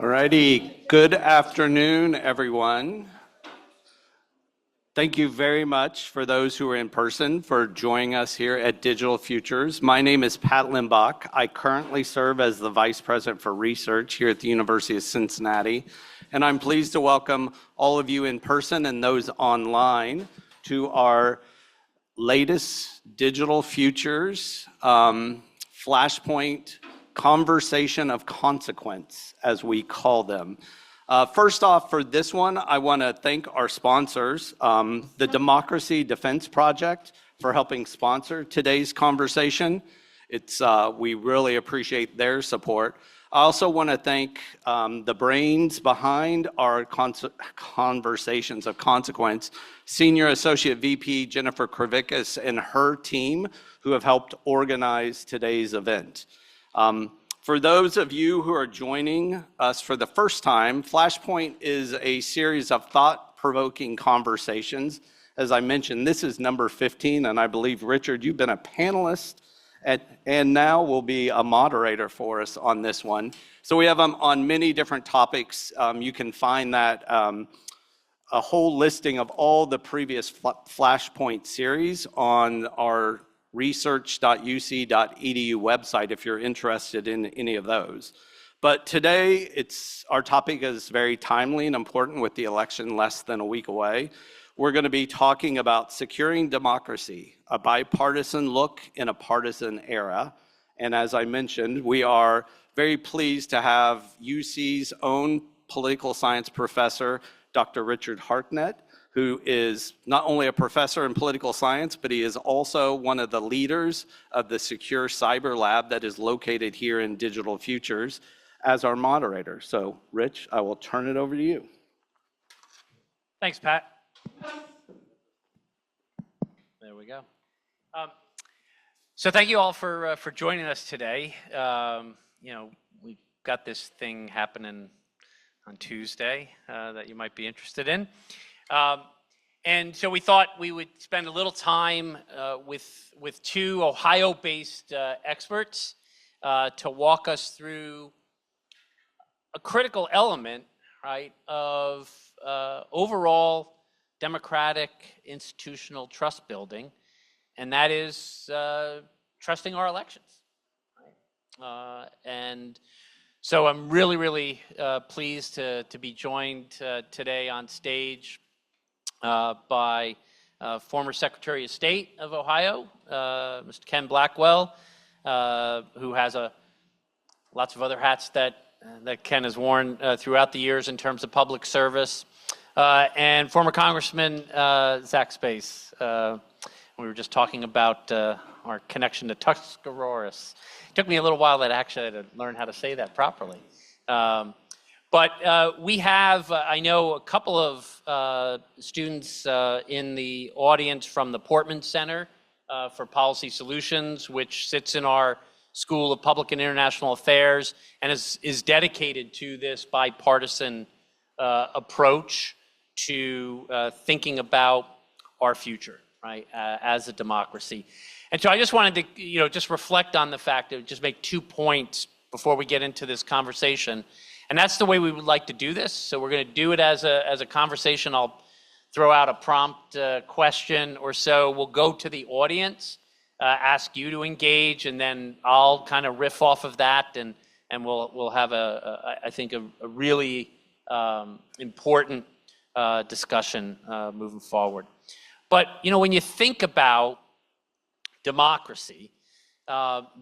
Alrighty, good afternoon, everyone. Thank you very much for those who are in person for joining us here at Digital Futures. My name is Pat Limbach. I currently serve as the Vice President for Research here at the University of Cincinnati, and I'm pleased to welcome all of you in person and those online to our latest Digital Futures Flashpoint Conversation of Consequence, as we call them. First off, for this one, I want to thank our sponsors, the Democracy Defense Project, for helping sponsor today's conversation. We really appreciate their support. I also want to thank the brains behind our Conversations of Consequence, Senior Associate VP Jennifer Kravickas and her team, who have helped organize today's event. For those of you who are joining us for the first time, Flashpoint is a series of thought-provoking conversations. As I mentioned, this is number 15, and I believe, Richard, you've been a panelist and now will be a moderator for us on this one. So we have them on many different topics. You can find that a whole listing of all the previous Flashpoint series on our research.uc.edu website if you're interested in any of those. But today, our topic is very timely and important with the election less than a week away. We're going to be talking about securing democracy, a bipartisan look in a partisan era. And as I mentioned, we are very pleased to have UC's own political science professor, Dr. Richard Harknett, who is not only a professor in political science, but he is also one of the leaders of the Secure Cyber Lab that is located here in Digital Futures as our moderator. So, Rich, I will turn it over to you. Thanks, Pat. There we go. So thank you all for joining us today. We've got this thing happening on Tuesday that you might be interested in. And so we thought we would spend a little time with two Ohio-based experts to walk us through a critical element, right, of overall democratic institutional trust building, and that is trusting our elections. Right? And so I'm really pleased to be joined today on stage by former Secretary of State of Ohio, Mr. Ken Blackwell, who has lots of other hats that Ken has worn throughout the years in terms of public service, and former Congressman Zach Space. We were just talking about our connection to Tuscaroras. It took me a little while to learn how to say that properly. But we have, I know, a couple of students in the audience from the Portman Center for Policy Solutions, which sits in our School of Public and International Affairs and is dedicated to this bipartisan approach to thinking about our future, right, as a democracy. And so I just wanted to, just reflect on the fact of just make 2 points before we get into this conversation. And that's the way we would like to do this. So we're going to do it as a conversation. I'll throw out a prompt question or so. We'll go to the audience, ask you to engage, and then I'll kind of riff off of that, and we'll have I think a really important discussion moving forward. But when you think about democracy,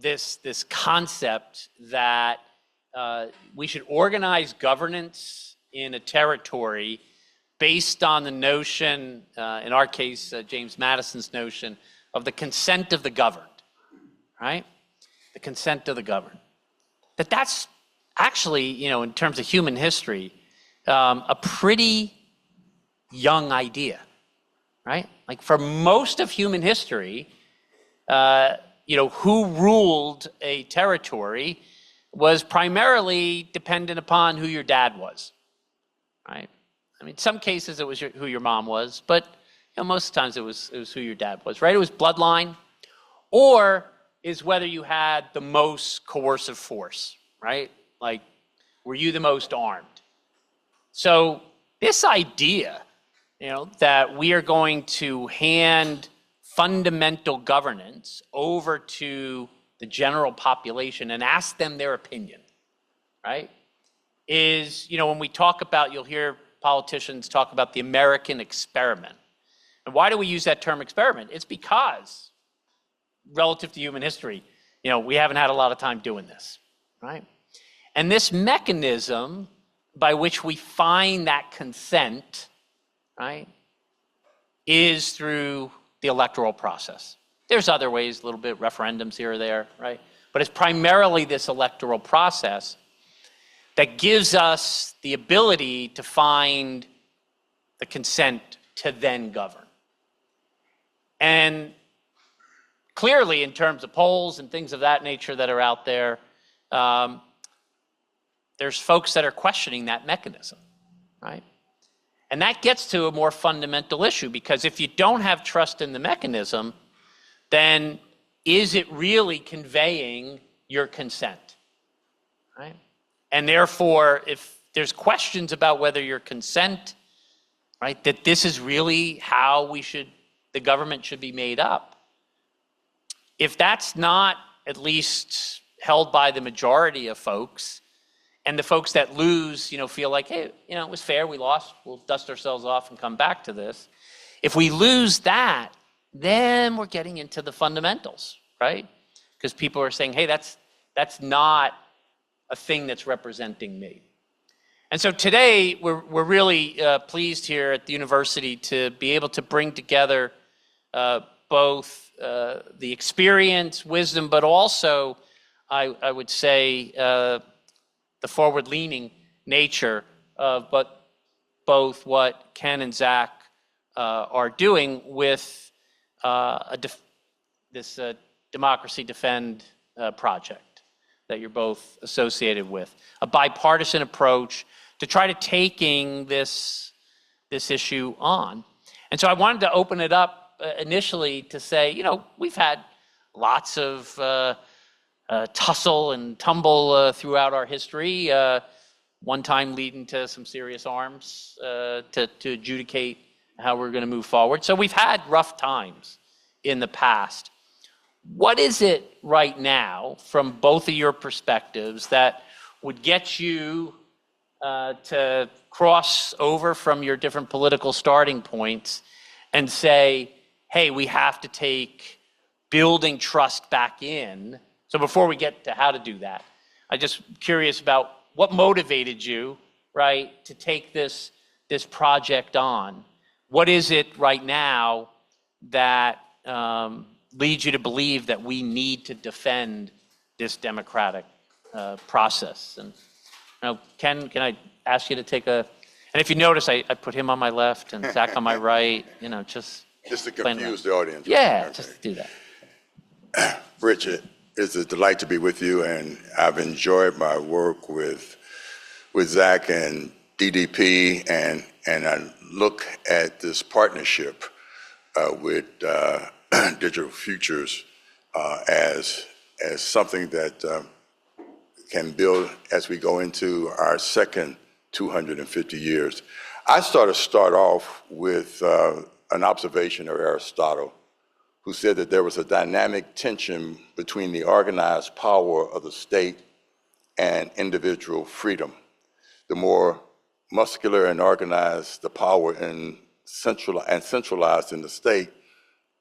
this concept that we should organize governance in a territory based on the notion, in our case, James Madison's notion, of the consent of the governed, right? The consent of the governed. That's actually, in terms of human history, a pretty young idea, right? Like for most of human history, who ruled a territory was primarily dependent upon who your dad was, right? I mean, in some cases it was who your mom was, but most times it was who your dad was, right? It was bloodline, or is whether you had the most coercive force, right? Like Were you the most armed? So this idea, that we are going to hand fundamental governance over to the general population and ask them their opinion, right? Is, when we talk about, you'll hear politicians talk about the American experiment. And why do we use that term experiment? It's because, relative to human history, we haven't had a lot of time doing this, right? And this mechanism by which we find that consent, right, is through the electoral process. There's other ways, a little bit, referendums here or there, right? But it's primarily this electoral process that gives us the ability to find the consent to then govern. And clearly, in terms of polls and things of that nature that are out there, there's folks that are questioning that mechanism, right? And that gets to a more fundamental issue, because if you don't have trust in the mechanism, then is it really conveying your consent, right? And therefore, if there's questions about whether your consent, right, that this is really how the government should be made up, if that's not at least held by the majority of folks, and the folks that lose, feel like, hey, it was fair, we lost, we'll dust ourselves off and come back to this. If we lose that, then we're getting into the fundamentals, right? Because people are saying, hey, that's not a thing that's representing me. And so today, we're really pleased here at the university to be able to bring together both the experience, wisdom, but also, I would say, the forward-leaning nature of both what Ken and Zach are doing with this Democracy Defend project that you're both associated with. A bipartisan approach to try to taking this issue on. And so I wanted to open it up initially to say, we've had lots of tussle and tumble throughout our history, one time leading to some serious arms to adjudicate how we're going to move forward. So we've had rough times in the past. What is it right now, from both of your perspectives, that would get you to cross over from your different political starting points and say, hey, we have to take building trust back in? So before we get to how to do that, I'm just curious about what motivated you, right, to take this project on. What is it right now that leads you to believe that we need to defend this democratic process? And Ken, can I ask you to take and if you notice, I put him on my left and Zach on my right, just to confuse the audience. Yeah, just to do that. Richard, it's a delight to be with you, and I've enjoyed my work with Zach and DDP, and I look at this partnership with Digital Futures as something that can build as we go into our second 250 years. I start off with an observation of Aristotle, who said that there was a dynamic tension between the organized power of the state and individual freedom. The more muscular and organized the power and centralized in the state,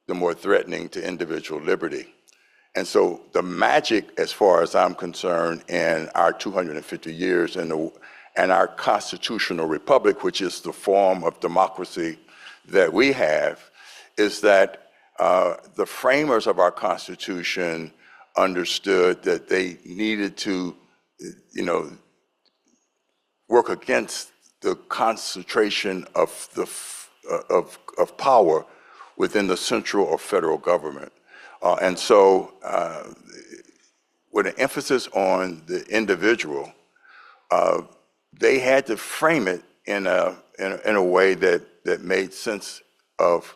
the more threatening to individual liberty. And so the magic, as far as I'm concerned, in our 250 years and our constitutional republic, which is the form of democracy that we have, is that the framers of our Constitution understood that they needed to, work against the concentration of power within the central or federal government. And so with an emphasis on the individual, they had to frame it in a way that made sense of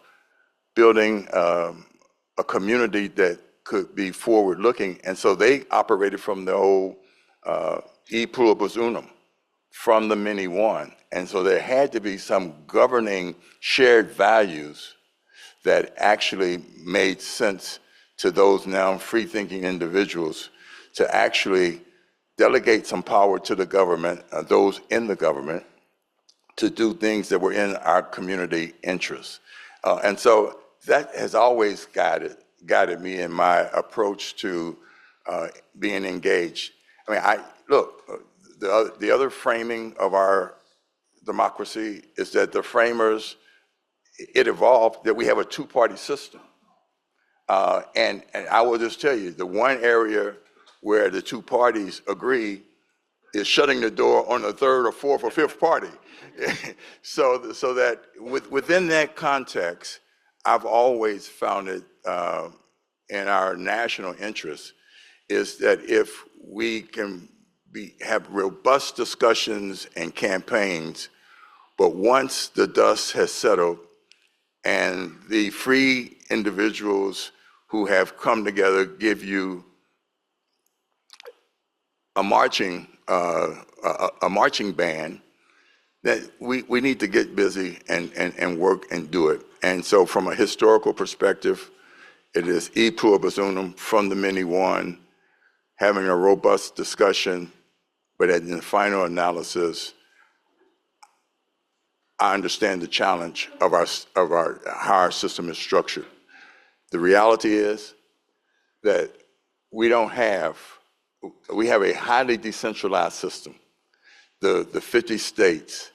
building a community that could be forward-looking. And so they operated from the old e pluribus unum, from the many one. And so there had to be some governing shared values that actually made sense to those now free-thinking individuals to actually delegate some power to the government, those in the government, to do things that were in our community interests. And so that has always guided me in my approach to being engaged. I mean, look, the other framing of our democracy is that the framers, it evolved that we have a two-party system. And I will just tell you, the one area where the two parties agree is shutting the door on the third or fourth or fifth party. so that within that context, I've always found it in our national interest is that if we can have robust discussions and campaigns, but once the dust has settled and the free individuals who have come together give you a marching band, that we need to get busy and work and do it. And so from a historical perspective, it is e pluribus unum, from the many one, having a robust discussion, but in the final analysis, I understand the challenge of how our system is structured. The reality is that we have a highly decentralized system. The 50 states,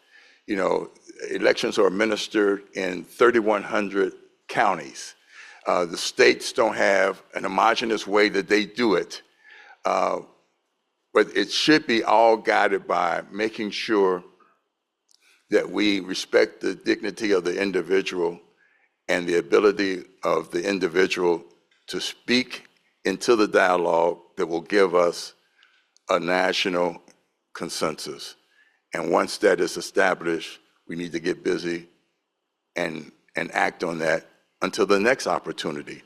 elections are administered in 3,100 counties. The states don't have an homogeneous way that they do it, but it should be all guided by making sure that we respect the dignity of the individual and the ability of the individual to speak into the dialogue that will give us a national consensus. And once that is established, we need to get busy and act on that until the next opportunity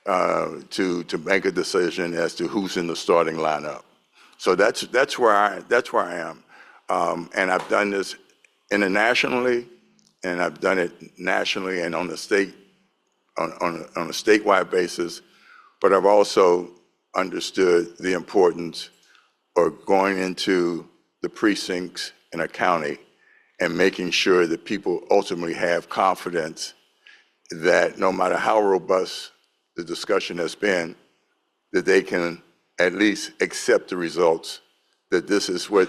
to make a decision as to who's in the starting lineup. So that's where I am, and I've done this internationally, and I've done it nationally and on a statewide basis. But I've also understood the importance of going into the precincts in a county and making sure that people ultimately have confidence that no matter how robust the discussion has been, that they can at least accept the results, that this is what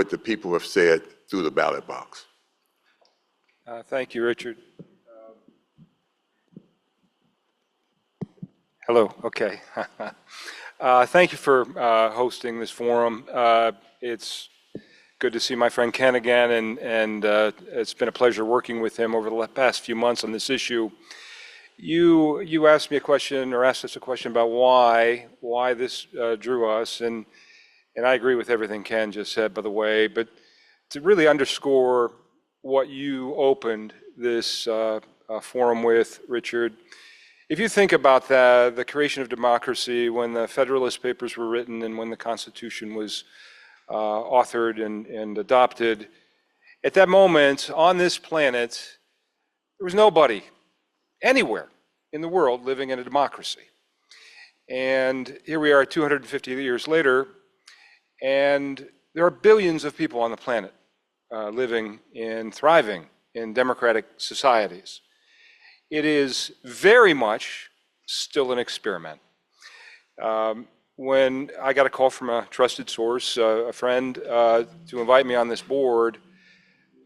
the people have said through the ballot box. Thank you, Richard. Hello, okay. Thank you for hosting this forum. It's good to see my friend Ken again, and it's been a pleasure working with him over the past few months on this issue. You asked me a question, or asked us a question about why this drew us, and I agree with everything Ken just said, by the way, but to really underscore what you opened this forum with, Richard, if you think about the creation of democracy, when the Federalist Papers were written and when the Constitution was authored and adopted, at that moment on this planet, there was nobody anywhere in the world living in a democracy. And here we are 250 years later, and there are billions of people on the planet living and thriving in democratic societies. It is very much still an experiment. When I got a call from a trusted source, a friend, to invite me on this board,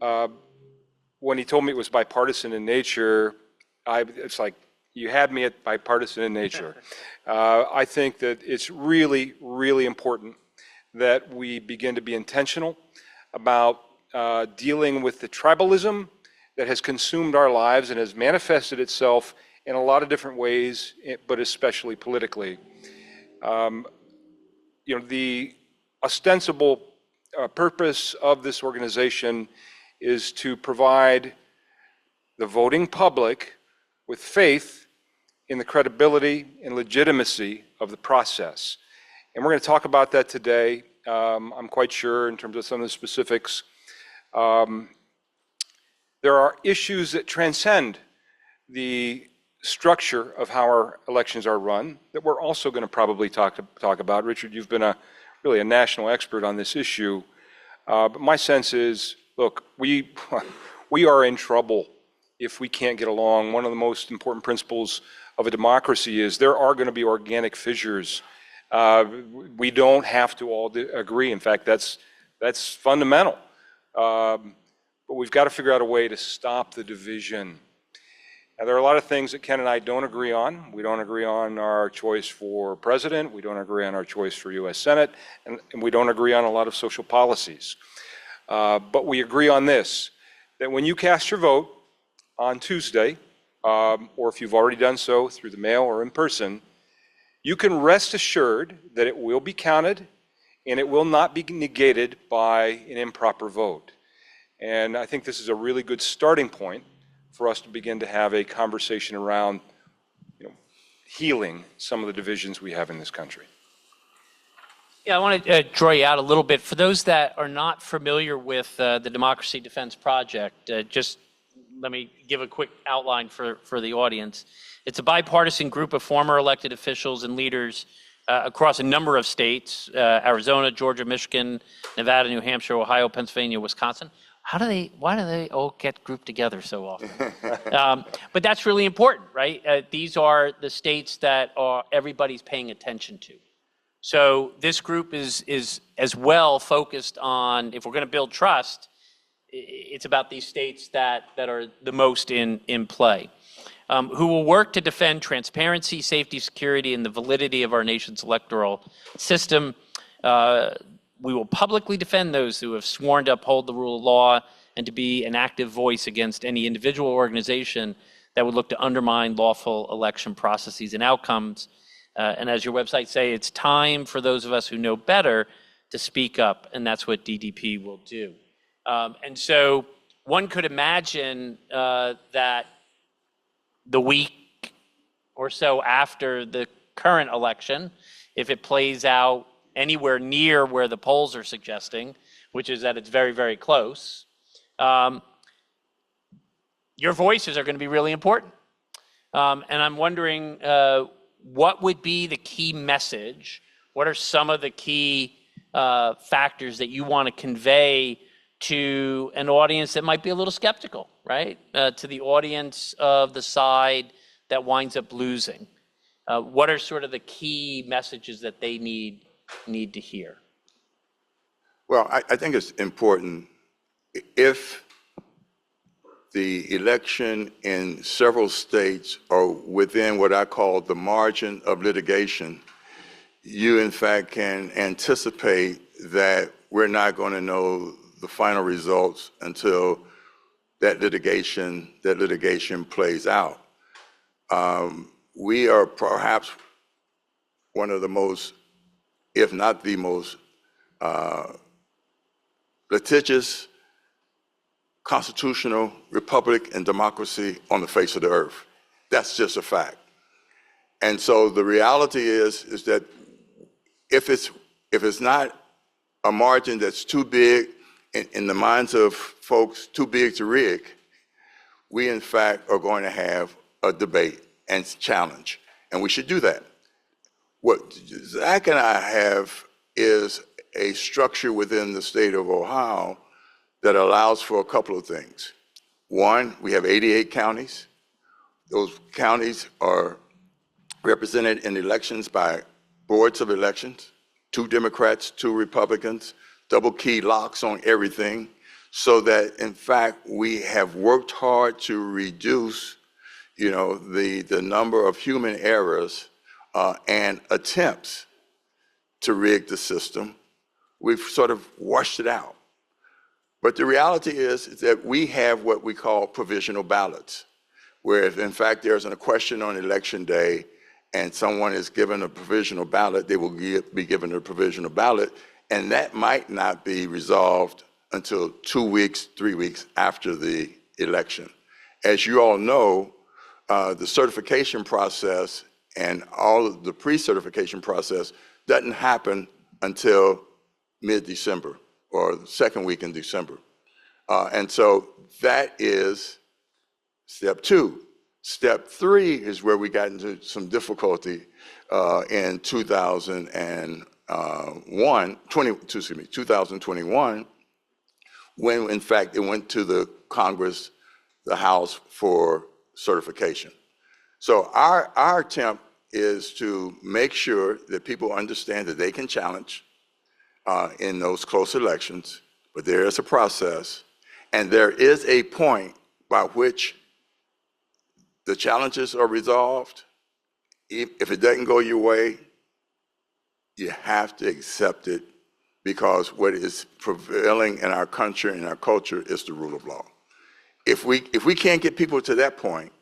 when he told me it was bipartisan in nature, it's like, you had me at bipartisan in nature. I think that it's really, really important that we begin to be intentional about dealing with the tribalism that has consumed our lives and has manifested itself in a lot of different ways, but especially politically. The ostensible purpose of this organization is to provide the voting public with faith in the credibility and legitimacy of the process. And we're going to talk about that today. I'm quite sure in terms of some of the specifics. There are issues that transcend the structure of how our elections are run that we're also going to probably talk about. Richard, you've been really a national expert on this issue. But my sense is, look, we are in trouble if we can't get along. One of the most important principles of a democracy is there are going to be organic fissures. We don't have to all agree. In fact, that's fundamental. But we've got to figure out a way to stop the division. Now, there are a lot of things that Ken and I don't agree on. We don't agree on our choice for president. We don't agree on our choice for U.S. Senate. And we don't agree on a lot of social policies. But we agree on this, that when you cast your vote on Tuesday, or if you've already done so through the mail or in person, you can rest assured that it will be counted and it will not be negated by an improper vote. And I think this is a really good starting point for us to begin to have a conversation around, healing some of the divisions we have in this country. Yeah, I want to draw you out a little bit. For those that are not familiar with the Democracy Defense Project, just let me give a quick outline for the audience. It's a bipartisan group of former elected officials and leaders across a number of states, Arizona, Georgia, Michigan, Nevada, New Hampshire, Ohio, Pennsylvania, Wisconsin. Why do they all get grouped together so often? But that's really important, right? These are the states that everybody's paying attention to. So this group is as well focused on, if we're going to build trust, it's about these states that are the most in play, who will work to defend transparency, safety, security, and the validity of our nation's electoral system. We will publicly defend those who have sworn to uphold the rule of law and to be an active voice against any individual or organization that would look to undermine lawful election processes and outcomes. And as your website say, it's time for those of us who know better to speak up, and that's what DDP will do. And so one could imagine that the week or so after the current election, if it plays out anywhere near where the polls are suggesting, which is that it's very, very close, your voices are going to be really important. And I'm wondering what would be the key message? What are some of the key factors that you want to convey to an audience that might be a little skeptical, right? To the audience of the side that winds up losing. What are sort of the key messages that they need to hear? Well, I think it's important if the election in several states are within what I call the margin of litigation, you in fact can anticipate that we're not going to know the final results until that litigation plays out. We are perhaps one of the most, if not the most, litigious constitutional republic and democracy on the face of the earth. That's just a fact. And so the reality is that if it's not a margin that's too big in the minds of folks, too big to rig, we in fact are going to have a debate and challenge, and we should do that. What Zach and I have is a structure within the state of Ohio that allows for a couple of things. One, we have 88 counties. Those counties are represented in elections by boards of elections, 2 Democrats, 2 Republicans, double key locks on everything, so that in fact we have worked hard to reduce, the number of human errors and attempts to rig the system. We've sort of washed it out. But the reality is that we have what we call provisional ballots, where if in fact there's a question on election day and someone is given a provisional ballot, they will be given a provisional ballot, and that might not be resolved until 2 weeks, 3 weeks after the election. As you all know, the certification process and all of the pre-certification process doesn't happen until mid-December or the second week in December. And so that is step 2. Step 3 is where we got into some difficulty in 2021, when in fact it went to the Congress, the House for certification. So our attempt is to make sure that people understand that they can challenge in those close elections, but there is a process, and there is a point by which the challenges are resolved. If it doesn't go your way, you have to accept it, because what is prevailing in our country and our culture is the rule of law. If we can't get people to that point,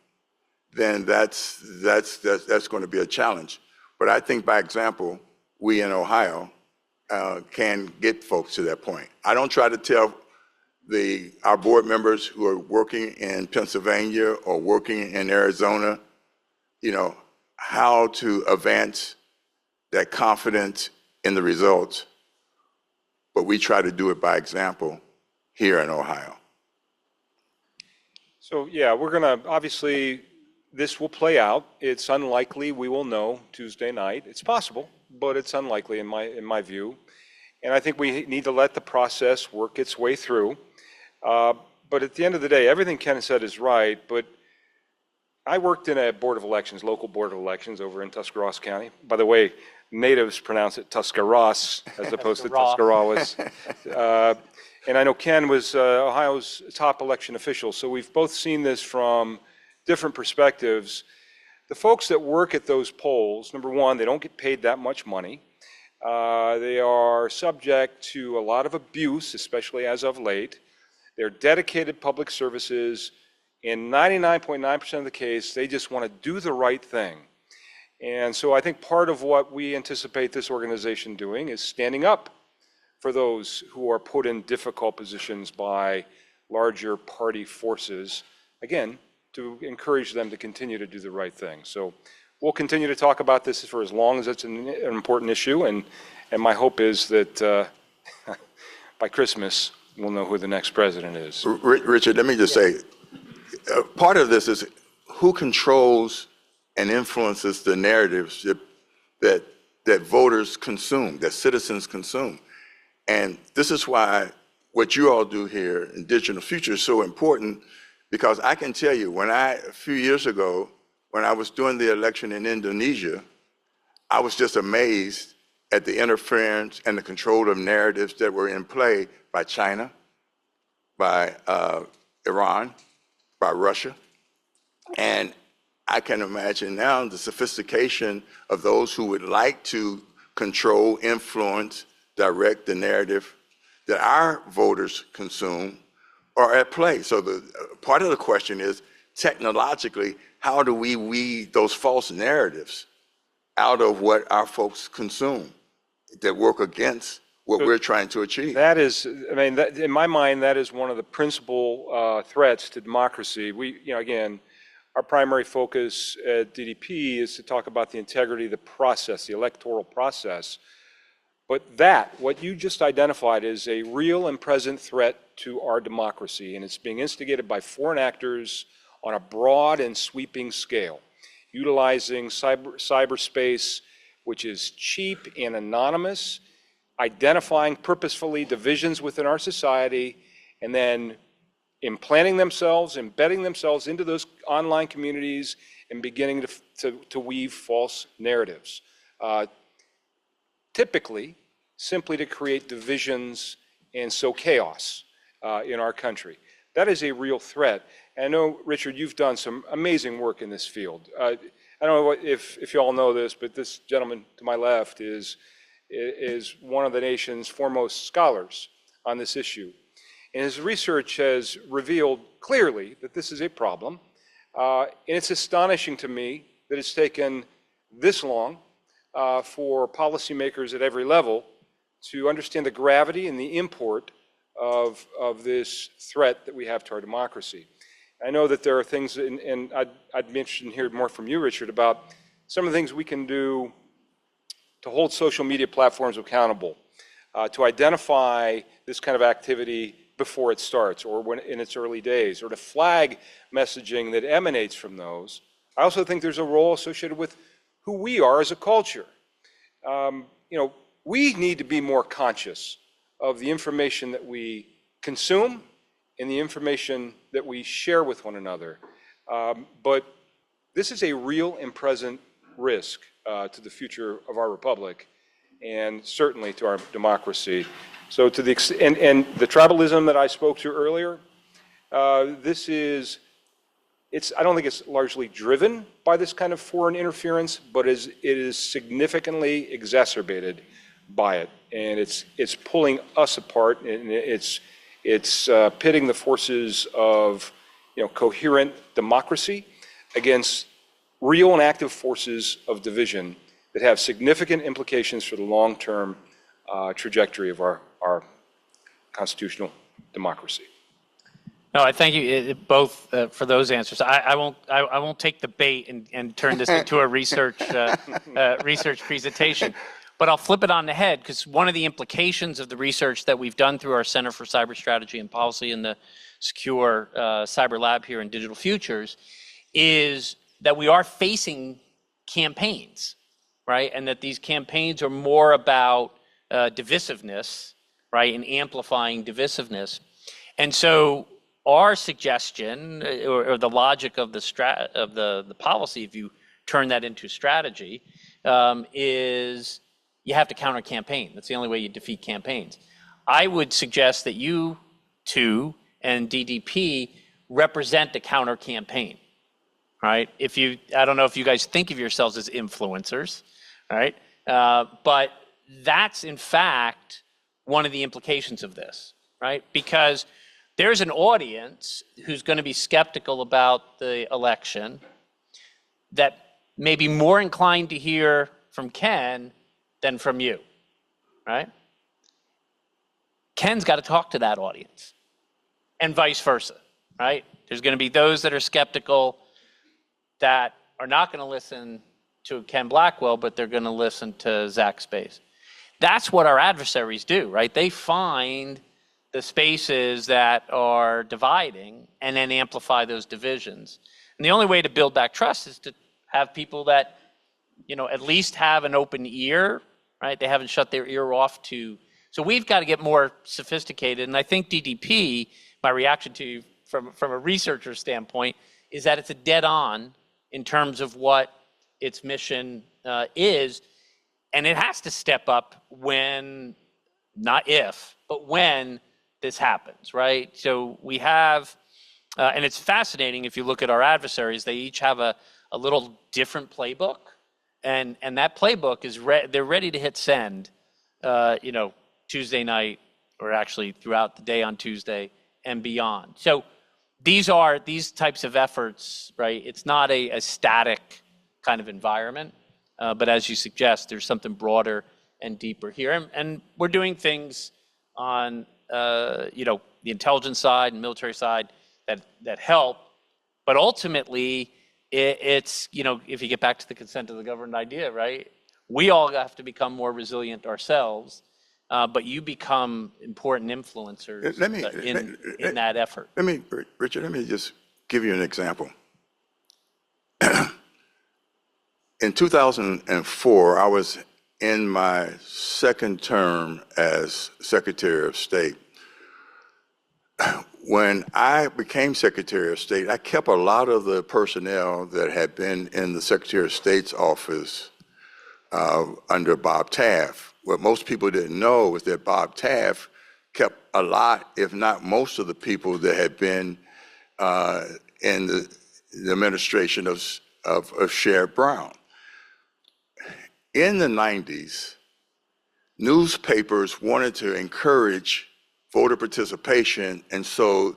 then that's going to be a challenge. But I think, by example, we in Ohio can get folks to that point. I don't try to tell our board members who are working in Pennsylvania or working in Arizona, how to advance that confidence in the results, but we try to do it by example here in Ohio. So yeah, we're going to, obviously, this will play out. It's unlikely we will know Tuesday night. It's possible, but it's unlikely in my view. And I think we need to let the process work its way through. But at the end of the day, everything Ken said is right, but I worked in a board of elections, local board of elections over in Tuscarawas County. By the way, natives pronounce it Tuscarawas as opposed to Tuscarawas. And I know Ken was Ohio's top election official, so we've both seen this from different perspectives. The folks that work at those polls, number one, they don't get paid that much money. They are subject to a lot of abuse, especially as of late. They're dedicated public services. In 99.9% of the case, they just want to do the right thing. And so I think part of what we anticipate this organization doing is standing up for those who are put in difficult positions by larger party forces, again, to encourage them to continue to do the right thing. So we'll continue to talk about this for as long as it's an important issue, and my hope is that by Christmas, we'll know who the next president is. Richard, let me just say, part of this is who controls and influences the narratives that voters consume, that citizens consume. And this is why what you all do here in Digital Future is so important, because I can tell you, a few years ago, when I was doing the election in Indonesia, I was just amazed at the interference and the control of narratives that were in play by China, by Iran, by Russia. And I can imagine now the sophistication of those who would like to control, influence, direct the narrative that our voters consume are at play. So part of the question is, technologically, how do we weed those false narratives out of what our folks consume that work against what we're trying to achieve? That is, in my mind, that is one of the principal threats to democracy. Again, our primary focus at DDP is to talk about the integrity of the process, the electoral process. But what you just identified, is a real and present threat to our democracy, and it's being instigated by foreign actors on a broad and sweeping scale, utilizing cyberspace, which is cheap and anonymous, identifying purposefully divisions within our society, and then implanting themselves, embedding themselves into those online communities, and beginning to weave false narratives. Typically, simply to create divisions and sow chaos in our country. That is a real threat. And I know, Richard, you've done some amazing work in this field. I don't know if you all know this, but this gentleman to my left is one of the nation's foremost scholars on this issue. And his research has revealed clearly that this is a problem. And it's astonishing to me that it's taken this long for policymakers at every level to understand the gravity and the import of this threat that we have to our democracy. I know that there are things, and I'd be interested in hearing more from you, Richard, about some of the things we can do to hold social media platforms accountable. to identify this kind of activity before it starts or when in its early days, or to flag messaging that emanates from those. I also think there's a role associated with who we are as a culture. We need to be more conscious of the information that we consume and the information that we share with one another. But this is a real and present risk to the future of our republic and certainly to our democracy. So to the extent, and the tribalism that I spoke to earlier, I don't think it's largely driven by this kind of foreign interference, but it is significantly exacerbated by it. And it's pulling us apart, and it's pitting the forces of coherent democracy against real and active forces of division that have significant implications for the long-term trajectory of our constitutional democracy. No, I thank you both for those answers. I won't take the bait and turn this into a research presentation, but I'll flip it on the head, because one of the implications of the research that we've done through our Center for Cyber Strategy and Policy and the Secure Cyber Lab here in Digital Futures is that we are facing campaigns, right? And that these campaigns are more about divisiveness, right, and amplifying divisiveness. And so our suggestion, or the logic of the policy, if you turn that into strategy, is you have to counter campaign. That's the only way you defeat campaigns. I would suggest that you two and DDP represent the counter campaign, right? I don't know if you guys think of yourselves as influencers, right? But that's in fact one of the implications of this, right? Because there's an audience who's going to be skeptical about the election that may be more inclined to hear from Ken than from you, right? Ken's got to talk to that audience, and vice versa, right? There's going to be those that are skeptical that are not going to listen to Ken Blackwell, but they're going to listen to Zach Space. That's what our adversaries do, right? They find the spaces that are dividing and then amplify those divisions. And the only way to build back trust is to have people that, at least have an open ear, right? They haven't shut their ear off to. So we've got to get more sophisticated. And I think DDP, my reaction to you from a researcher standpoint, is that it's a dead on in terms of what its mission is. And it has to step up when, not if, but when this happens, right? So we have, and it's fascinating if you look at our adversaries, they each have a little different playbook. And that playbook is, they're ready to hit send, Tuesday night, or actually throughout the day on Tuesday and beyond. So these types of efforts, right? It's not a static kind of environment, but as you suggest, there's something broader and deeper here. And we're doing things on, the intelligence side and military side that help, but ultimately, it's, if you get back to the consent of the governed idea, right? We all have to become more resilient ourselves, but you become important influencers in that effort. Richard, let me just give you an example. In 2004, I was in my second term as Secretary of State. When I became Secretary of State, I kept a lot of the personnel that had been in the Secretary of State's office under Bob Taft. What most people didn't know was that Bob Taft kept a lot, if not most of the people that had been in the administration of Sherrod Brown. In the 90s, newspapers wanted to encourage voter participation, and so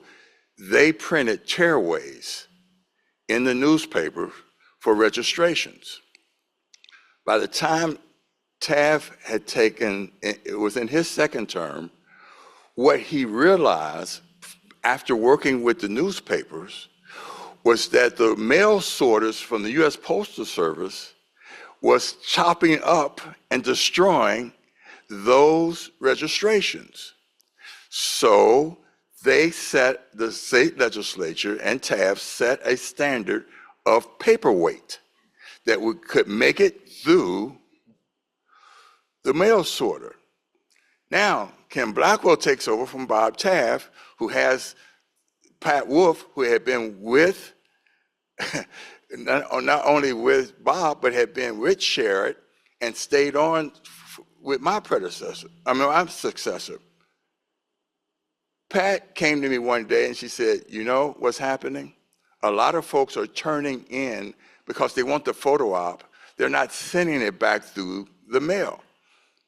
they printed tearaways in the newspaper for registrations. By the time Taft had taken, it was in his second term, what he realized after working with the newspapers was that the mail sorters from the U.S. Postal Service was chopping up and destroying those registrations. So they set, the state legislature and TAF set a standard of paperweight that could make it through the mail sorter. Now, Ken Blackwell takes over from Bob Taft, who has Pat Wolf, who had been with, not only with Bob, but had been with Sherrod and stayed on with my successor. Pat came to me one day and she said, you know what's happening? A lot of folks are turning in because they want the photo op. They're not sending it back through the mail.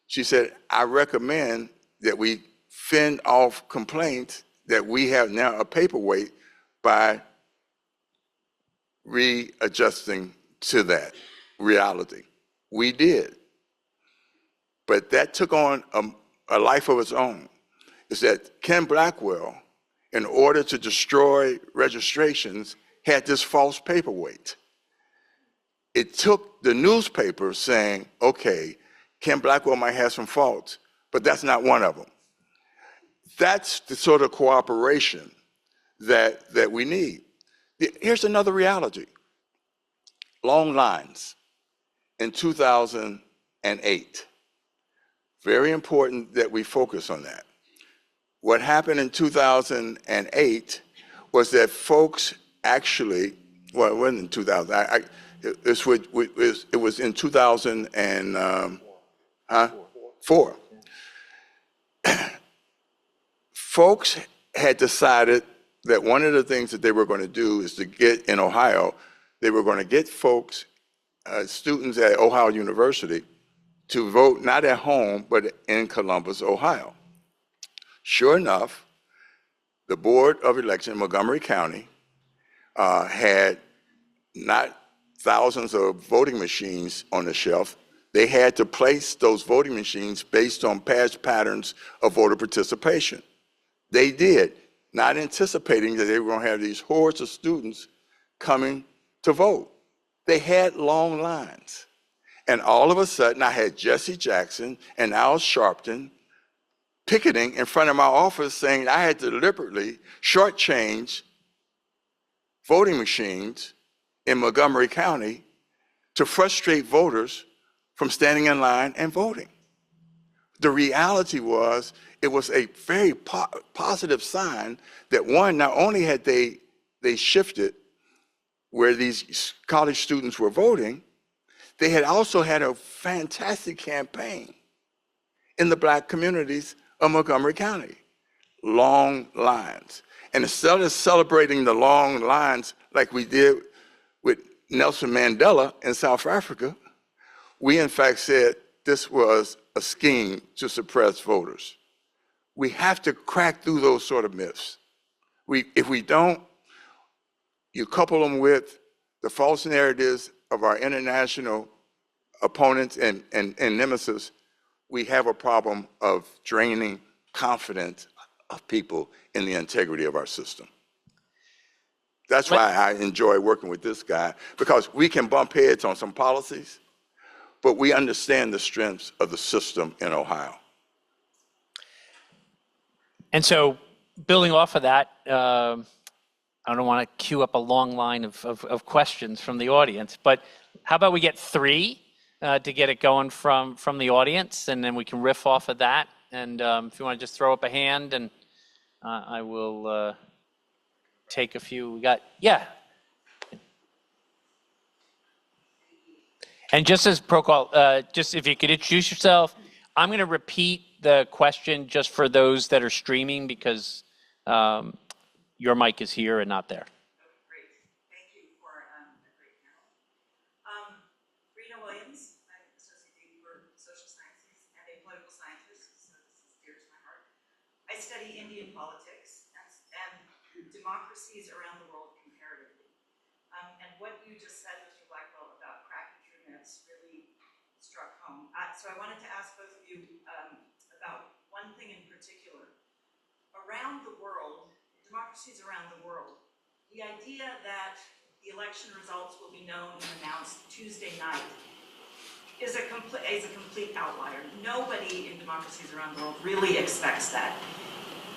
She said, I recommend that we fend off complaints that we have now a paperweight by readjusting to that reality. We did. But that took on a life of its own. Is that Ken Blackwell, in order to destroy registrations, had this false paperweight. It took the newspaper saying, okay, Ken Blackwell might have some faults, but that's not one of them. That's the sort of cooperation that we need. Here's another reality. Long lines in 2008. Very important that we focus on that. What happened in 2008 was that folks actually, well, it wasn't in 2000, it was in 2004. Folks had decided that one of the things that they were going to do is to get, in Ohio, they were going to get folks, students at Ohio University, to vote not at home, but in Columbus, Ohio. Sure enough, the Board of Election in Montgomery County had not thousands of voting machines on the shelf. They had to place those voting machines based on past patterns of voter participation. They did, not anticipating that they were going to have these hordes of students coming to vote. They had long lines. And all of a sudden, I had Jesse Jackson and Al Sharpton picketing in front of my office saying I had deliberately shortchanged voting machines in Montgomery County to frustrate voters from standing in line and voting. The reality was, it was a very positive sign that one, not only had they shifted where these college students were voting, they had also had a fantastic campaign in the Black communities of Montgomery County. Long lines. And instead of celebrating the long lines like we did with Nelson Mandela in South Africa, we in fact said this was a scheme to suppress voters. We have to crack through those sort of myths. If we don't, you couple them with the false narratives of our international opponents and nemesis, we have a problem of draining confidence of people in the integrity of our system. That's why I enjoy working with this guy, because we can bump heads on some policies, but we understand the strengths of the system in Ohio. And so, building off of that, I don't want to queue up a long line of questions from the audience, but how about we get three to get it going from the audience, and then we can riff off of that. And if you want to just throw up a hand, and I will take a few. We got, yeah. And just as protocol, just if you could introduce yourself. I'm going to repeat the question just for those that are streaming, because your mic is here and not there. Great. Thank you for a great panel. Rena Williams, I'm Associate Dean for Social Sciences and a political scientist, so this is dear to my heart. I study Indian politics and democracies around the world comparatively. And what you just said, Mr. Blackwell, about cracking through myths really struck home. So I wanted to ask both of you about one thing in particular. Around the world, democracies around the world, the idea that the election results will be known and announced Tuesday night is a complete outlier. Nobody in democracies around the world really expects that.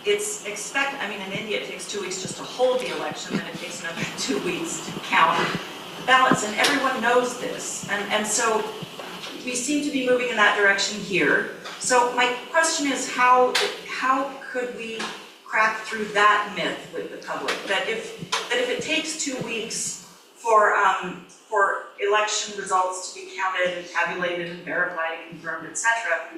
I mean, in India, it takes 2 weeks just to hold the election, then it takes another 2 weeks to count the ballots, and everyone knows this. And so we seem to be moving in that direction here. So my question is, how could we crack through that myth with the public? That if it takes 2 weeks for election results to be counted and tabulated and verified and confirmed, etc.,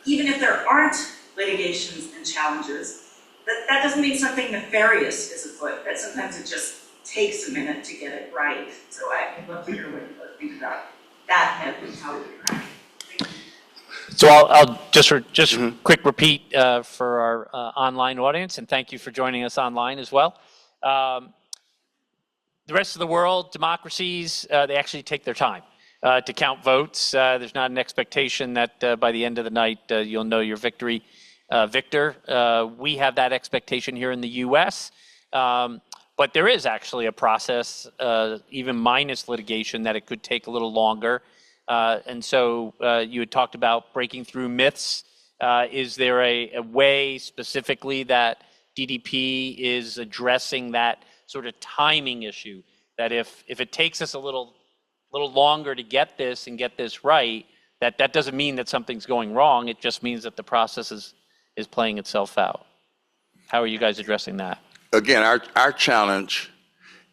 even if there aren't litigations and challenges, that doesn't mean something nefarious is afoot, that sometimes it just takes a minute to get it right. So I'd love to hear what you both think about that myth and how we would crack it. So I'll just quick repeat for our online audience, and thank you for joining us online as well. The rest of the world, democracies, they actually take their time to count votes. There's not an expectation that by the end of the night you'll know your victor. We have that expectation here in the U.S., but there is actually a process, even minus litigation, that it could take a little longer. And so you had talked about breaking through myths. Is there a way specifically that DDP is addressing that sort of timing issue, that if it takes us a little longer to get this and get this right, that doesn't mean that something's going wrong. It just means that the process is playing itself out. How are you guys addressing that? Again, our challenge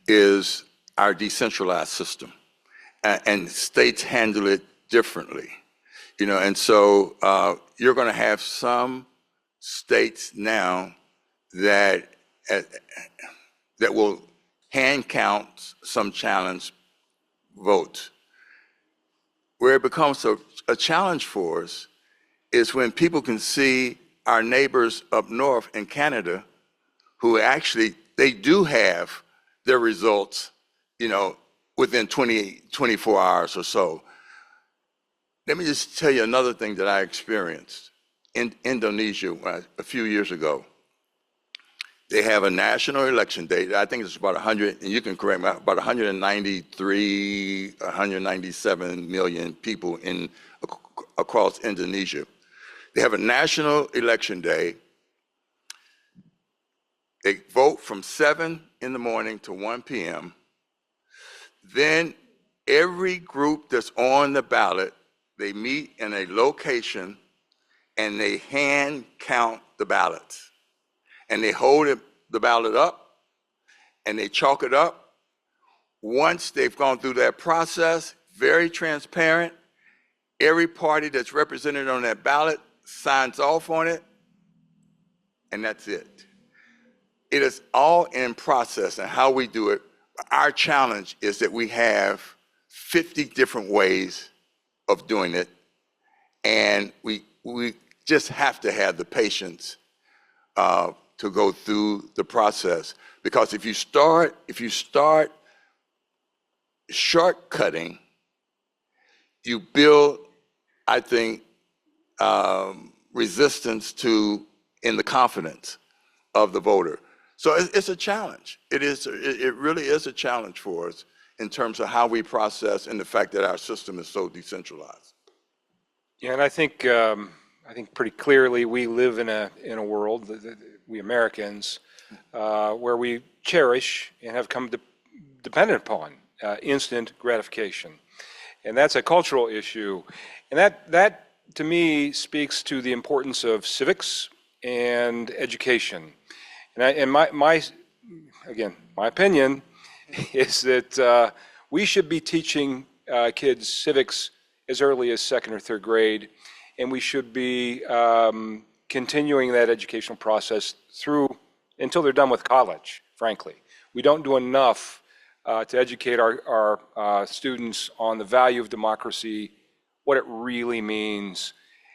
is our decentralized system, and states handle it differently, and so you're going to have some states now that will hand count some challenge votes. Where it becomes a challenge for us is when people can see our neighbors up north in Canada, who actually, they do have their results, within 24 hours or so. Let me just tell you another thing that I experienced in Indonesia a few years ago. They have a national election date. I think it's about 100, and you can correct me, about 193, 197 million people across Indonesia. They have a national election day. They vote from 7 in the morning to 1 p.m. Then every group that's on the ballot, they meet in a location and they hand count the ballots. And they hold the ballot up and they chalk it up. Once they've gone through that process, very transparent, every party that's represented on that ballot signs off on it, and that's it. It is all in process and how we do it. Our challenge is that we have 50 different ways of doing it, and we just have to have the patience to go through the process. Because if you start shortcutting, you build, I think, resistance in the confidence of the voter. So it's a challenge. It really is a challenge for us in terms of how we process and the fact that our system is so decentralized. Yeah, and I think pretty clearly we live in a world, we Americans, where we cherish and have come dependent upon instant gratification, and that's a cultural issue, and that to me speaks to the importance of civics and education. And my opinion is that we should be teaching kids civics as early as 2nd or 3rd grade, and we should be continuing that educational process through until they're done with college, frankly. We don't do enough to educate our students on the value of democracy, what it really means.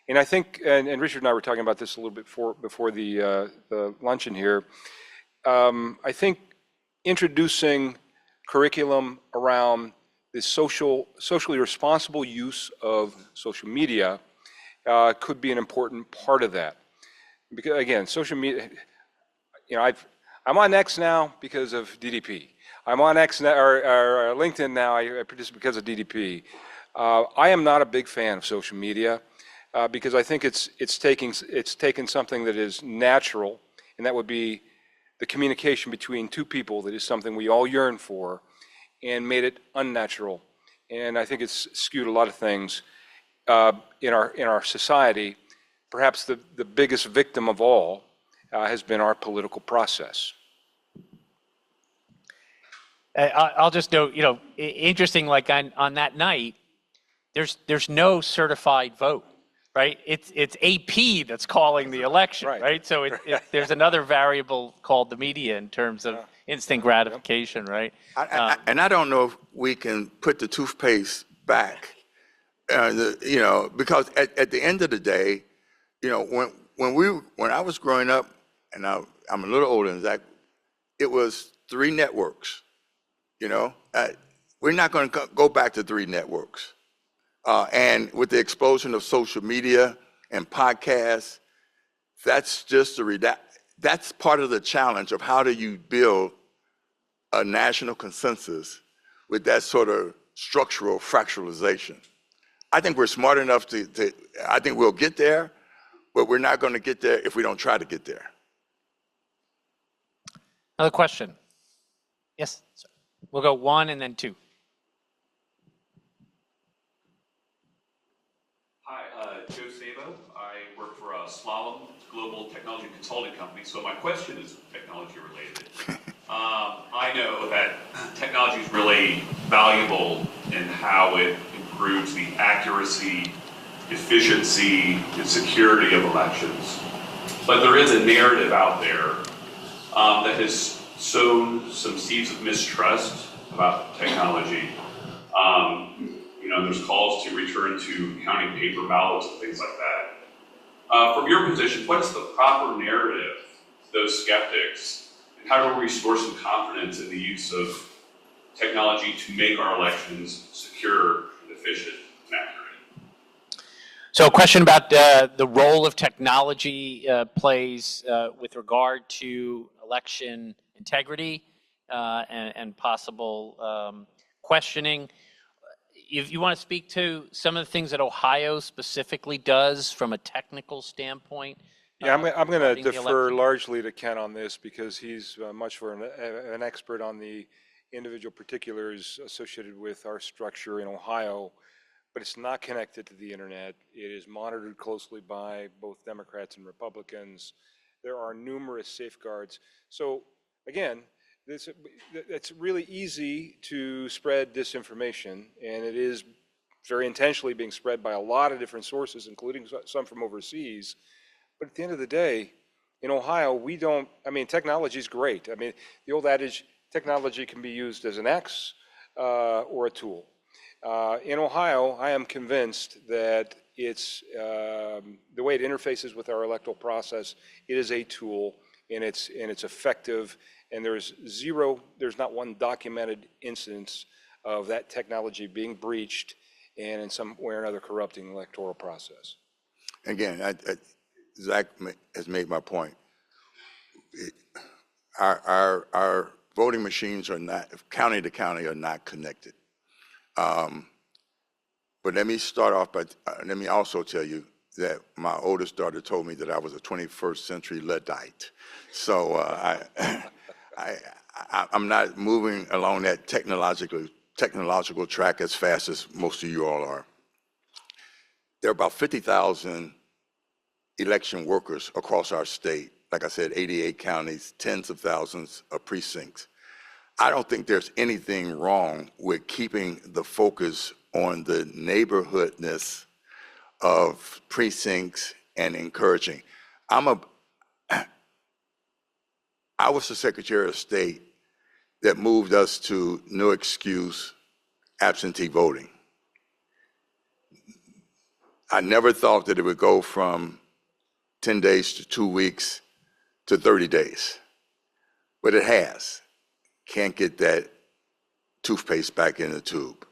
And I think, and Richard and I were talking about this a little bit before the luncheon here, I think introducing curriculum around the socially responsible use of social media could be an important part of that. Because again, social media, I'm on X now because of DDP. I'm on X now, or LinkedIn now, I produce because of DDP. I am not a big fan of social media because I think it's taken something that is natural, and that would be the communication between two people that is something we all yearn for, and made it unnatural. And I think it's skewed a lot of things in our society. Perhaps the biggest victim of all has been our political process. I'll just note, interesting, like on that night, there's no certified vote, right? It's AP that's calling the election, right? So there's another variable called the media in terms of instant gratification, right? And I don't know if we can put the toothpaste back, because at the end of the day, when I was growing up, and I'm a little older than Zach, it was 3 networks. We're not going to go back to 3 networks. And with the explosion of social media and podcasts, that's part of the challenge of how do you build a national consensus with that sort of structural fractalization. I think we're smart enough I think we'll get there, but we're not going to get there if we don't try to get there. Another question. Yes, sir. We'll go 1 and then 2. Hi, Joe Sabo. I work for Slalom Global Technology Consulting Company. So my question is technology related. I know that technology is really valuable in how it improves the accuracy, efficiency, and security of elections. But there is a narrative out there that has sown some seeds of mistrust about technology. There's calls to return to counting paper ballots and things like that. From your position, what's the proper narrative to those skeptics, and how do we restore some confidence in the use of technology to make our elections secure, and efficient, and accurate? So a question about the role of technology plays with regard to election integrity and possible questioning. If you want to speak to some of the things that Ohio specifically does from a technical standpoint. Yeah, I'm going to defer largely to Ken on this because he's much more an expert on the individual particulars associated with our structure in Ohio, but it's not connected to the internet. It is monitored closely by both Democrats and Republicans. There are numerous safeguards. So again, it's really easy to spread disinformation, and it is very intentionally being spread by a lot of different sources, including some from overseas. But at the end of the day, in Ohio, technology is great. The old adage, technology can be used as an X or a tool. In Ohio, I am convinced that it's the way it interfaces with our electoral process. It is a tool, and it's effective. And there's not one documented instance of that technology being breached and in some way or another corrupting the electoral process. Again, Zach has made my point. Our voting machines are not, county to county, are not connected. But let me start off by, let me also tell you that my oldest daughter told me that I was a 21st century Luddite. So I'm not moving along that technological track as fast as most of you all are. There are about 50,000 election workers across our state. Like I said, 88 counties, tens of thousands of precincts. I don't think there's anything wrong with keeping the focus on the neighborhoodness of precincts and encouraging. I was the Secretary of State that moved us to no excuse absentee voting. I never thought that it would go from 10 days to 2 weeks to 30 days, but it has. Can't get that toothpaste back in the tube.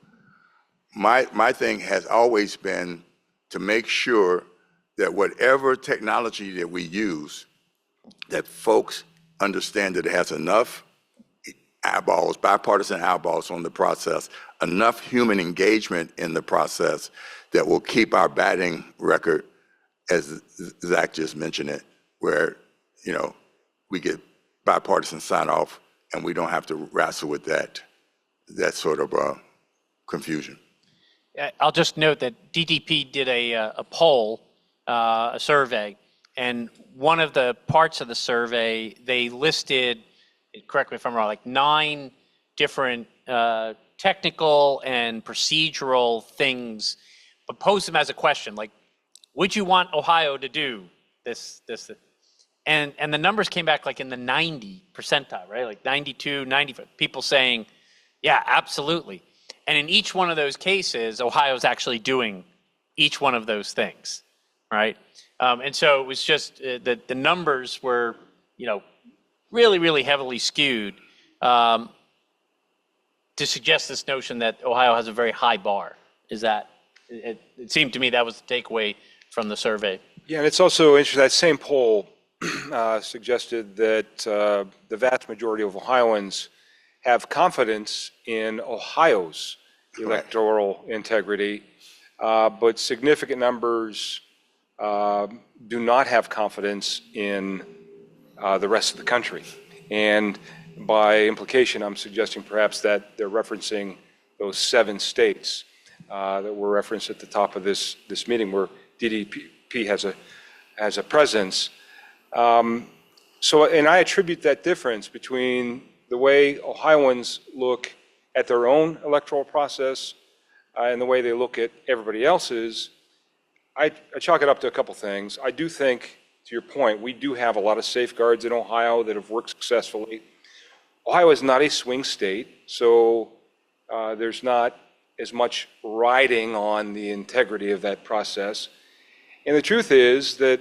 My thing has always been to make sure that whatever technology that we use, that folks understand that it has enough eyeballs, bipartisan eyeballs on the process, enough human engagement in the process that will keep our batting record, as Zach just mentioned it, where, we get bipartisan sign off and we don't have to wrestle with that sort of confusion. I'll just note that DDP did a poll, a survey, and one of the parts of the survey, they listed, correct me if I'm wrong, like 9 different technical and procedural things, but posed them as a question, like, would you want Ohio to do this? And the numbers came back like in the 90 percentile, right? Like 92, 90, people saying, yeah, absolutely. And in each one of those cases, Ohio's actually doing each one of those things, right? And so it was just that the numbers were, really, really heavily skewed to suggest this notion that Ohio has a very high bar. It seemed to me that was the takeaway from the survey. Yeah, and it's also interesting, that same poll suggested that the vast majority of Ohioans have confidence in Ohio's electoral integrity, but significant numbers do not have confidence in the rest of the country. And by implication, I'm suggesting perhaps that they're referencing those 7 states that were referenced at the top of this meeting where DDP has a presence. And I attribute that difference between the way Ohioans look at their own electoral process and the way they look at everybody else's. I chalk it up to a couple things. I do think, to your point, we do have a lot of safeguards in Ohio that have worked successfully. Ohio is not a swing state, so there's not as much riding on the integrity of that process. And the truth is that,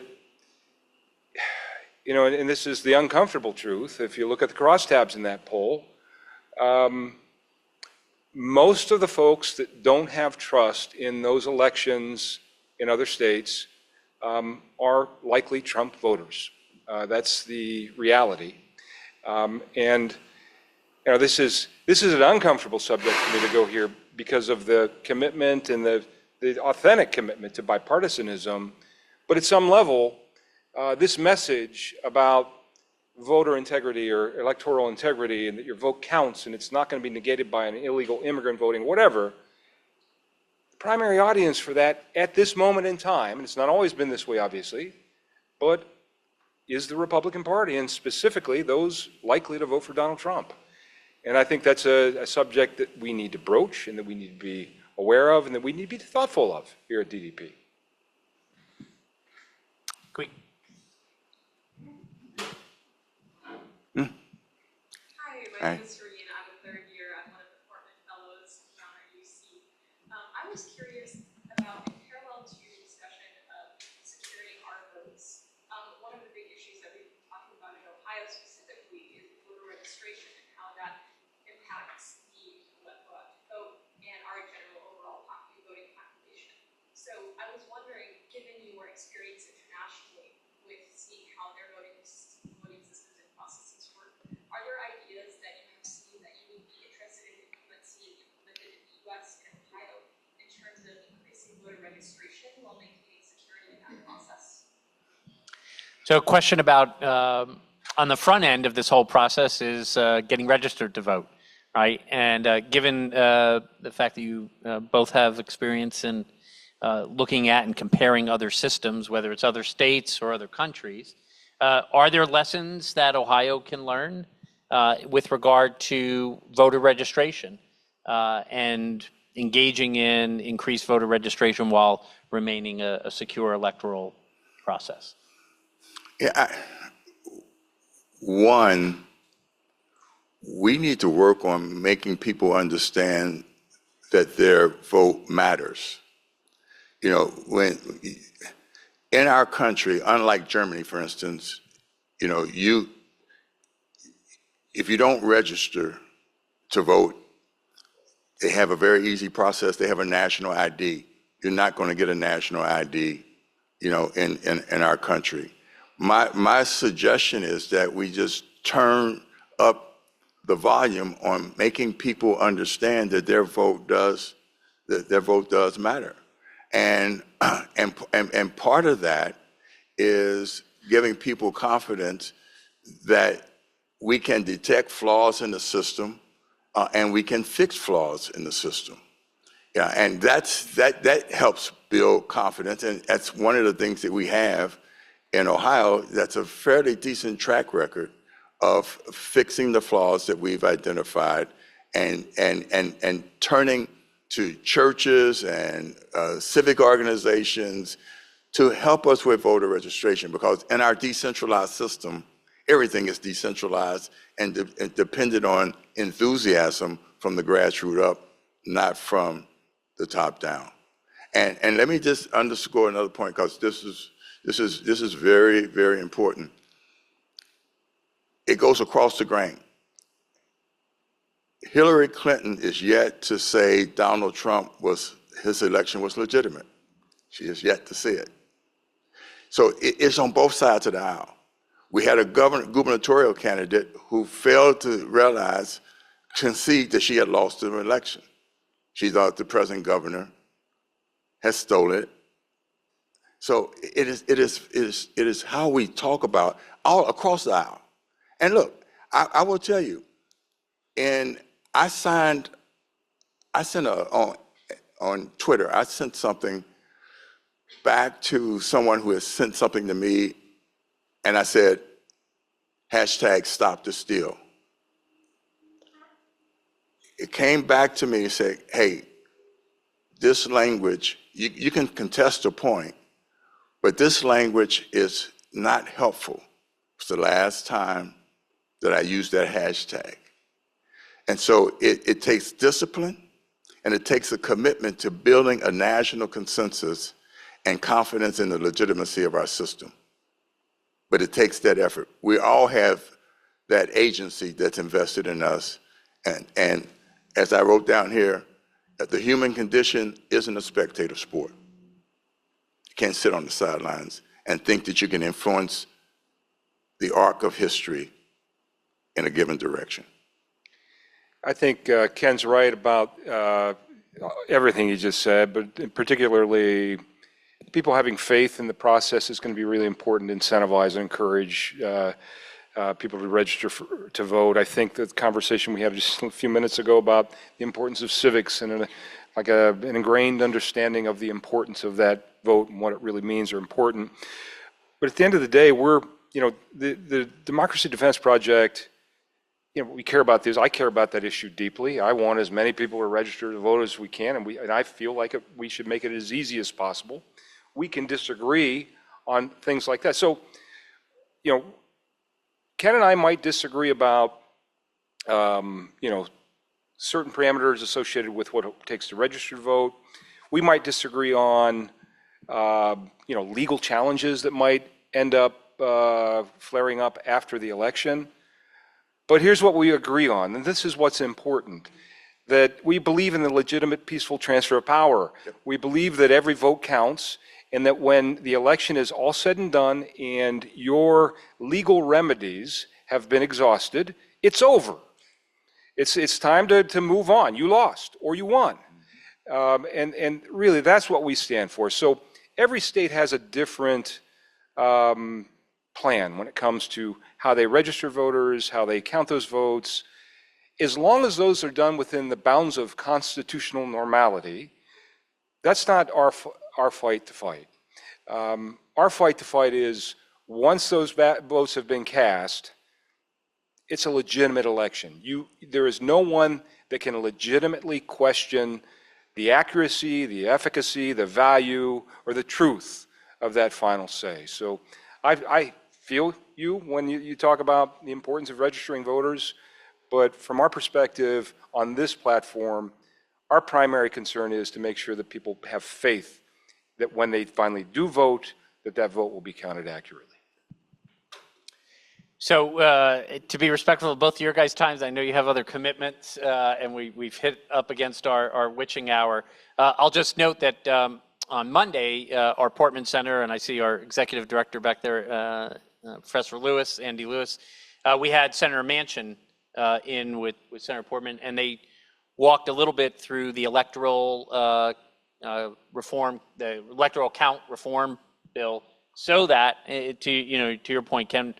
and this is the uncomfortable truth, if you look at the crosstabs in that poll, most of the folks that don't have trust in those elections in other states are likely Trump voters. That's the reality. And this is an uncomfortable subject for me to go here because of the commitment and the authentic commitment to bipartisanism. But at some level, this message about voter integrity or electoral integrity and that your vote counts and it's not going to be negated by an illegal immigrant voting, whatever, the primary audience for that at this moment in time, and it's not always been this way, obviously, but is the Republican Party, and specifically those likely to vote for Donald Trump. And I think that's a subject that we need to broach and that we need to be aware of and that we need to be thoughtful of here at DDP. Quick. Hi, my name is Serena. I'm a third year. I'm one of the Portman Fellows down at UC. I was curious about, in parallel to your discussion of securing our votes, one of the big issues that we've been talking about in Ohio specifically is voter registration and how that impacts the vote and our general overall voting population. So I was wondering, given your experience internationally with seeing how their voting systems and processes work, are there ideas that you have seen that you would be interested in seeing implemented in the U.S. and Ohio in terms of increasing voter registration while maintaining security in that process? So a question about, on the front end of this whole process is getting registered to vote, right? And given the fact that you both have experience in looking at and comparing other systems, whether it's other states or other countries, are there lessons that Ohio can learn with regard to voter registration and engaging in increased voter registration while remaining a secure electoral process? Yeah, one, we need to work on making people understand that their vote matters. When in our country, unlike Germany, for instance, if you don't register to vote, they have a very easy process. They have a national ID. You're not going to get a national ID, in our country. My suggestion is that we just turn up the volume on making people understand that their vote does matter. And part of that is giving people confidence that we can detect flaws in the system and we can fix flaws in the system. Yeah, and that helps build confidence, and that's one of the things that we have in Ohio. That's a fairly decent track record of fixing the flaws that we've identified, and turning to churches and civic organizations to help us with voter registration, because in our decentralized system, everything is decentralized and dependent on enthusiasm from the grassroots up, not from the top down. And let me just underscore another point, because this is very, very important. It goes across the grain. Hillary Clinton is yet to say Donald Trump his election was legitimate. She is yet to say it. So it's on both sides of the aisle. We had a gubernatorial candidate who failed to concede that she had lost the election. She thought the present governor had stolen it. So it is how we talk about all across the aisle. And look, I will tell you, and I sent on Twitter, I sent something back to someone who has sent something to me, and I said, #StopTheSteal. It came back to me and said, hey, this language, you can contest a point, but this language is not helpful. It's the last time that I used that hashtag. And so it takes discipline, and it takes a commitment to building a national consensus and confidence in the legitimacy of our system. But it takes that effort. We all have that agency that's invested in us. And as I wrote down here, that the human condition isn't a spectator sport. You can't sit on the sidelines and think that you can influence the arc of history in a given direction. I think Ken's right about everything he just said, but particularly people having faith in the process is going to be really important to incentivize and encourage people to register to vote. I think the conversation we had just a few minutes ago about the importance of civics and an ingrained understanding of the importance of that vote and what it really means are important. But at the end of the day, the Democracy Defense Project, we care about this. I care about that issue deeply. I want as many people to register to vote as we can, and I feel like we should make it as easy as possible. We can disagree on things like that. So, Ken and I might disagree about, certain parameters associated with what it takes to register to vote. We might disagree on, legal challenges that might end up flaring up after the election. But here's what we agree on, and this is what's important, that we believe in the legitimate, peaceful transfer of power. Yep. We believe that every vote counts, and that when the election is all said and done and your legal remedies have been exhausted, it's over. It's time to move on. You lost or you won. And really, that's what we stand for. So every state has a different plan when it comes to how they register voters, how they count those votes. As long as those are done within the bounds of constitutional normality, that's not our fight to fight. Our fight to fight is once those votes have been cast, it's a legitimate election. There is no one that can legitimately question the accuracy, the efficacy, the value, or the truth of that final say. So I feel you when you talk about the importance of registering voters, but from our perspective on this platform, our primary concern is to make sure that people have faith that when they finally do vote, that vote will be counted accurately. So to be respectful of both of your guys' times, I know you have other commitments, and we've hit up against our witching hour. I'll just note that on Monday, our Portman Center, and I see our executive director back there, Professor Lewis, Andy Lewis, we had Senator Manchin in with Senator Portman, and they walked a little bit through the electoral reform, the electoral count reform bill, so that, to your point, Ken,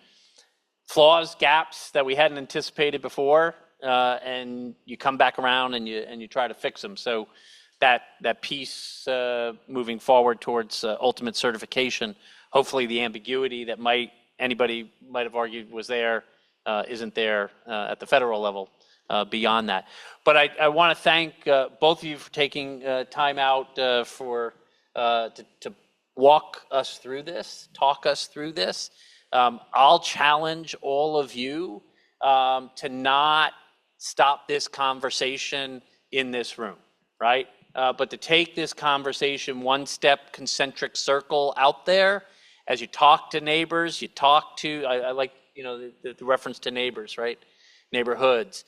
flaws, gaps that we hadn't anticipated before, and you come back around and you try to fix them. So that piece moving forward towards ultimate certification, hopefully the ambiguity that anybody might have argued was there isn't there at the federal level beyond that. But I want to thank both of you for taking time out to walk us through this, talk us through this. I'll challenge all of you to not stop this conversation in this room, right? But to take this conversation one step concentric circle out there as you talk to neighbors, you talk to, I like, the reference to neighbors, right? Neighborhoods.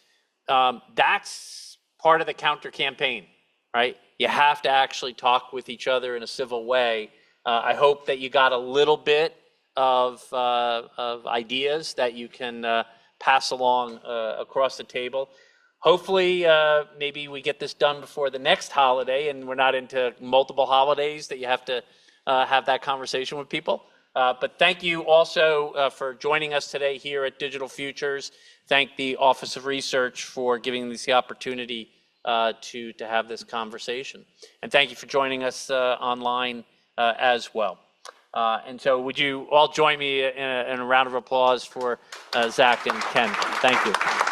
That's part of the counter campaign, right? You have to actually talk with each other in a civil way. I hope that you got a little bit of ideas that you can pass along across the table. Hopefully, maybe we get this done before the next holiday and we're not into multiple holidays that you have to have that conversation with people. But thank you also for joining us today here at Digital Futures. Thank the Office of Research for giving us the opportunity to have this conversation. And thank you for joining us online as well. And so would you all join me in a round of applause for Zach and Ken? Thank you.